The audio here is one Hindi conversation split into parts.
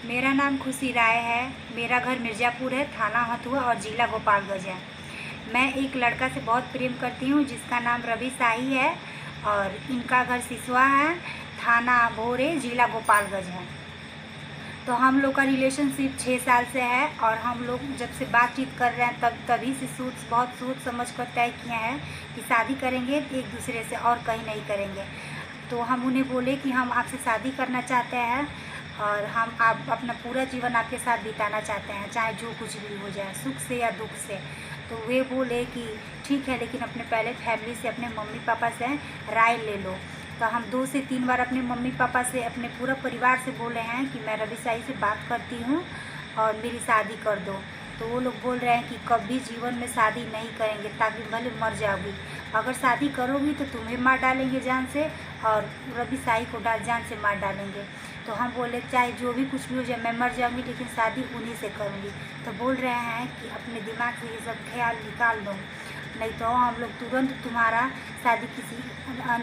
मेरा नाम खुशी राय है। मेरा घर मिर्ज़ापुर है, थाना हथुआ और ज़िला गोपालगंज है। मैं एक लड़का से बहुत प्रेम करती हूँ जिसका नाम रवि शाही है और इनका घर सिसवा है, थाना भोरे, ज़िला गोपालगंज है। तो हम लोग का रिलेशनशिप 6 साल से है और हम लोग जब से बातचीत कर रहे हैं तभी से बहुत सोच समझ कर तय किए हैं कि शादी करेंगे एक दूसरे से और कहीं नहीं करेंगे। तो हम उन्हें बोले कि हम आपसे शादी करना चाहते हैं और हम आप अपना पूरा जीवन आपके साथ बिताना चाहते हैं, चाहे जो कुछ भी हो जाए, सुख से या दुख से। तो वे बोले कि ठीक है, लेकिन अपने पहले फैमिली से, अपने मम्मी पापा से राय ले लो। तो हम 2 से 3 बार अपने मम्मी पापा से, अपने पूरा परिवार से बोले हैं कि मैं रवि शाही से बात करती हूँ और मेरी शादी कर दो। तो वो लोग बोल रहे हैं कि कभी जीवन में शादी नहीं करेंगे, ताकि भले मर जाओगी, अगर शादी करोगी तो तुम्हें मार डालेंगे जान से और रवि शाही को जान से मार डालेंगे। तो हम बोले चाहे जो भी कुछ भी हो जाए, मैं मर जाऊँगी लेकिन शादी उन्हीं से करूँगी। तो बोल रहे हैं कि अपने दिमाग से ये सब ख्याल निकाल दो, नहीं तो हम लोग तुरंत तुम्हारा शादी किसी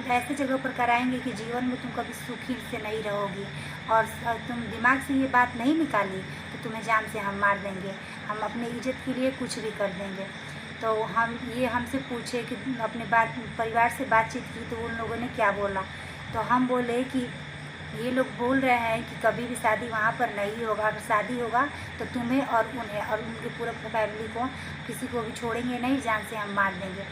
ऐसे जगह पर कराएंगे कि जीवन में तुम कभी सुखी से नहीं रहोगी, और तुम दिमाग से ये बात नहीं निकाली तो तुम्हें जान से हम मार देंगे, हम अपने इज्जत के लिए कुछ भी कर देंगे। तो हमसे पूछे कि अपने परिवार से बातचीत की तो उन लोगों ने क्या बोला। तो हम बोले कि ये लोग बोल रहे हैं कि कभी भी शादी वहाँ पर नहीं होगा, अगर शादी होगा तो तुम्हें और उन्हें और उनके पूरे फैमिली को किसी को भी छोड़ेंगे नहीं, जान से हम मार देंगे।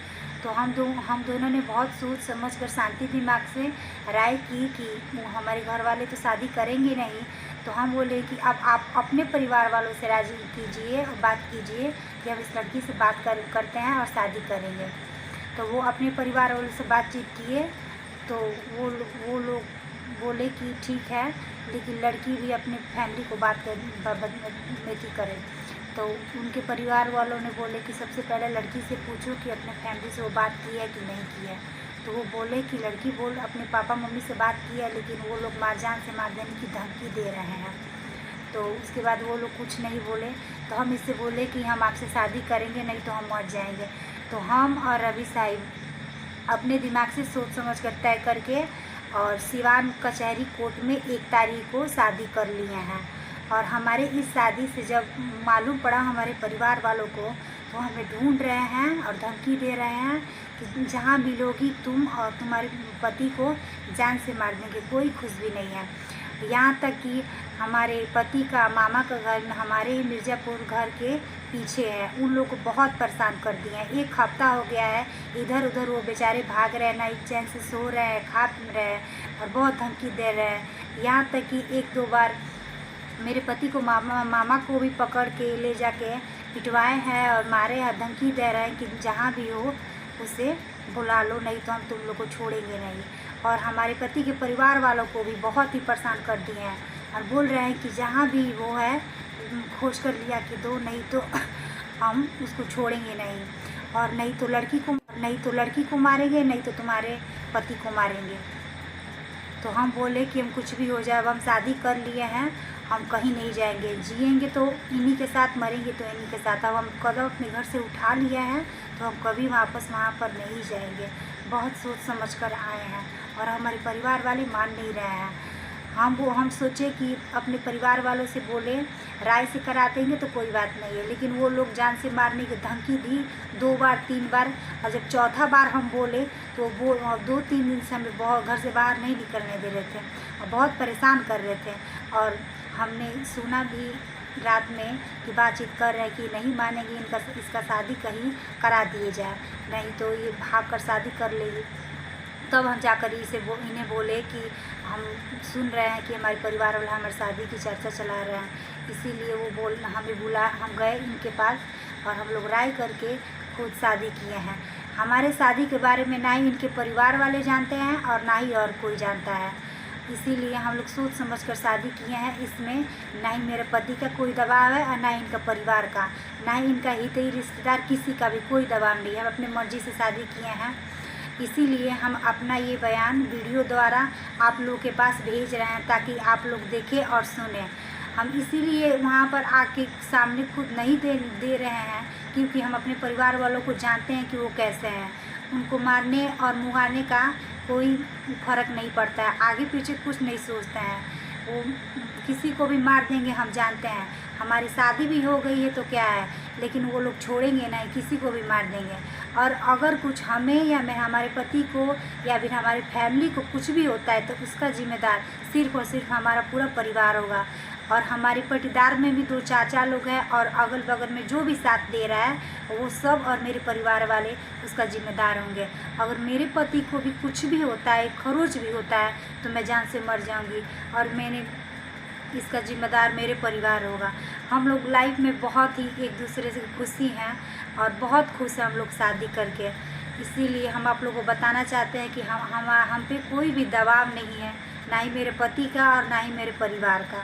तो हम दोनों ने बहुत सोच समझ कर शांति दिमाग से राय की कि हमारे घर वाले तो शादी करेंगे नहीं। तो हम बोले कि अब आप अपने परिवार वालों से राजी कीजिए और बात कीजिए कि हम इस लड़की से बात करते हैं और शादी करेंगे। तो वो अपने परिवार वालों से बातचीत किए तो वो लोग बोले कि ठीक है, लेकिन लड़की भी अपने फैमिली को बात करे। तो उनके परिवार वालों ने बोले कि सबसे पहले लड़की से पूछो कि अपने फैमिली से वो बात की है कि नहीं की है। तो वो बोले कि लड़की अपने पापा मम्मी से बात की है, लेकिन वो लोग जान से मार देने की धमकी दे रहे हैं। तो उसके बाद वो लोग कुछ नहीं बोले। तो हम इससे बोले कि हम आपसे शादी करेंगे, नहीं तो हम मर जाएंगे। तो हम और रवि शाही अपने दिमाग से सोच समझ कर तय करके और सिवान कचहरी कोर्ट में 1 तारीख को शादी कर लिए हैं। और हमारे इस शादी से जब मालूम पड़ा हमारे परिवार वालों को, तो हमें ढूंढ रहे हैं और धमकी दे रहे हैं कि जहाँ मिलोगी तुम और तुम्हारे पति को जान से मार देंगे, कोई खुश भी नहीं है। यहाँ तक कि हमारे पति का मामा का घर हमारे ही मिर्ज़ापुर घर के पीछे है, उन लोग को बहुत परेशान कर दिए हैं। 1 हफ्ता हो गया है, इधर उधर वो बेचारे भाग रहे हैं, ना एक चैन से सो रहे हैं, खा पी रहे हैं और बहुत धमकी दे रहे हैं। यहाँ तक कि 1-2 बार मेरे पति को मामा को भी पकड़ के ले जाके पिटवाए हैं और मारे हैं, धमकी दे रहे हैं कि जहाँ भी हो उसे बुला लो, नहीं तो हम तुम लोग को छोड़ेंगे नहीं। और हमारे पति के परिवार वालों को भी बहुत ही परेशान कर दिए हैं और बोल रहे हैं कि जहाँ भी वो है खोज कर लिया कि दो, नहीं तो हम उसको छोड़ेंगे नहीं, और नहीं तो लड़की को मारेंगे, नहीं तो तुम्हारे पति को मारेंगे। तो हम बोले कि हम कुछ भी हो जाए, अब हम शादी कर लिए हैं, हम कहीं नहीं जाएंगे, जिएंगे तो इन्हीं के साथ, मरेंगे तो इन्हीं के साथ। अब हम कदम अपने घर से उठा लिए हैं तो हम कभी वापस वहाँ पर नहीं जाएंगे। बहुत सोच समझ कर आए हैं और हमारे परिवार वाले मान नहीं रहे हैं। हम सोचे कि अपने परिवार वालों से बोले राय से करा देंगे तो कोई बात नहीं है, लेकिन वो लोग जान से मारने की धमकी दी 2 बार 3 बार। और जब चौथा बार हम बोले तो वो 2-3 दिन से हमें बहुत घर से बाहर नहीं निकलने दे रहे थे और बहुत परेशान कर रहे थे। और हमने सुना भी रात में कि बातचीत कर रहे हैं कि नहीं मानेंगे, इसका शादी कहीं करा दिए जाए, नहीं तो ये भाग कर शादी कर लेगी। तब हम जाकर इन्हें बोले कि हम सुन रहे हैं कि हमारे परिवार वाले हमारी शादी की चर्चा चला रहे हैं, इसीलिए हम गए इनके पास और हम लोग राय करके खुद शादी किए हैं। हमारे शादी के बारे में ना ही इनके परिवार वाले जानते हैं और ना ही और कोई जानता है, इसीलिए हम लोग सोच समझ कर शादी किए हैं। इसमें ना ही मेरे पति का कोई दबाव है और ना ही इनका परिवार का, ना ही इनका हितैषी रिश्तेदार, किसी का भी कोई दबाव नहीं है। हम अपनी मर्जी से शादी किए हैं, इसीलिए हम अपना ये बयान वीडियो द्वारा आप लोगों के पास भेज रहे हैं ताकि आप लोग देखें और सुनें। हम इसीलिए वहाँ पर आके सामने खुद नहीं दे रहे हैं क्योंकि हम अपने परिवार वालों को जानते हैं कि वो कैसे हैं। उनको मारने और मुहाने का कोई फ़र्क नहीं पड़ता है, आगे पीछे कुछ नहीं सोचते हैं। वो किसी को भी मार देंगे, हम जानते हैं। हमारी शादी भी हो गई है तो क्या है, लेकिन वो लोग छोड़ेंगे नहीं, किसी को भी मार देंगे। और अगर कुछ हमें या मैं हमारे पति को या फिर हमारी फैमिली को कुछ भी होता है तो उसका जिम्मेदार सिर्फ़ और सिर्फ हमारा पूरा परिवार होगा। और हमारे पटीदार में भी 2 चाचा लोग हैं और अगल बगल में जो भी साथ दे रहा है वो सब और मेरे परिवार वाले उसका जिम्मेदार होंगे। अगर मेरे पति को भी कुछ भी होता है, खरोच भी होता है, तो मैं जान से मर जाऊंगी और मैंने इसका जिम्मेदार मेरे परिवार होगा। हम लोग लाइफ में बहुत ही एक दूसरे से खुशी हैं और बहुत खुश हैं हम लोग शादी करके। इसीलिए हम आप लोगों को बताना चाहते हैं कि हम पे कोई भी दबाव नहीं है, ना ही मेरे पति का और ना ही मेरे परिवार का।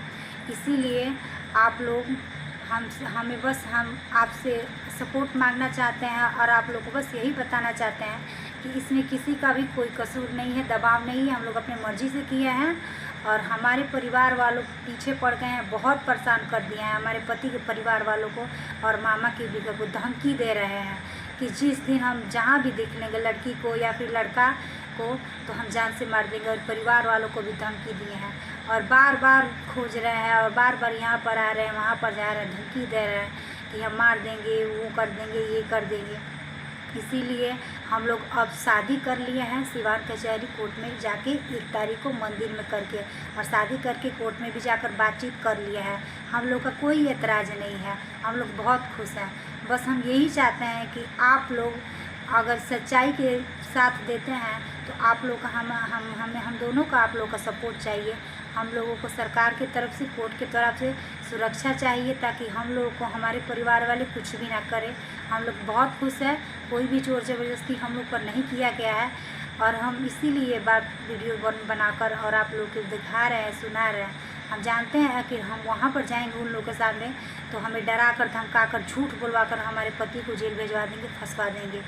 इसीलिए आप लोग हमें बस हम आपसे सपोर्ट मांगना चाहते हैं और आप लोग को बस यही बताना चाहते हैं कि इसमें किसी का भी कोई कसूर नहीं है, दबाव नहीं है। हम लोग अपने मर्ज़ी से किए हैं और हमारे परिवार वालों पीछे पड़ गए हैं, बहुत परेशान कर दिया है हमारे पति के परिवार वालों को। और मामा की बीवी को धमकी दे रहे हैं कि जिस दिन हम जहाँ भी देख लेंगे लड़की को या फिर लड़का को तो हम जान से मार देंगे। और परिवार वालों को भी धमकी दिए हैं और बार बार खोज रहे हैं और बार बार यहाँ पर आ रहे हैं, वहाँ पर जा रहे हैं, धमकी दे रहे हैं कि हम मार देंगे, वो कर देंगे, ये कर देंगे। इसीलिए हम लोग अब शादी कर लिए हैं सिवान कचहरी कोर्ट में जाके 1 तारीख को मंदिर में करके, और शादी करके कोर्ट में भी जाकर बातचीत कर लिया है। हम लोग का कोई एतराज़ नहीं है, हम लोग बहुत खुश हैं। बस हम यही चाहते हैं कि आप लोग अगर सच्चाई के साथ देते हैं तो आप लोग का हम दोनों का आप लोग का सपोर्ट चाहिए। हम लोगों को सरकार की तरफ से, कोर्ट की तरफ से सुरक्षा चाहिए ताकि हम लोगों को हमारे परिवार वाले कुछ भी ना करें। हम लोग बहुत खुश हैं, कोई भी जोर ज़बरदस्ती हम लोग पर नहीं किया गया है। और हम इसीलिए वीडियो बनाकर और आप लोग को दिखा रहे हैं, सुना रहे हैं। हम जानते हैं कि हम वहाँ पर जाएंगे उन लोगों के सामने तो हमें डरा कर, धमका कर, झूठ बुलवा कर हमारे पति को जेल भिजवा देंगे, फंसवा देंगे।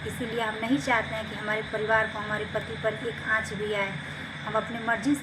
इसीलिए हम नहीं चाहते हैं कि हमारे परिवार को, हमारे पति पर एक आँच भी आए। हम अपनी मर्ज़ी से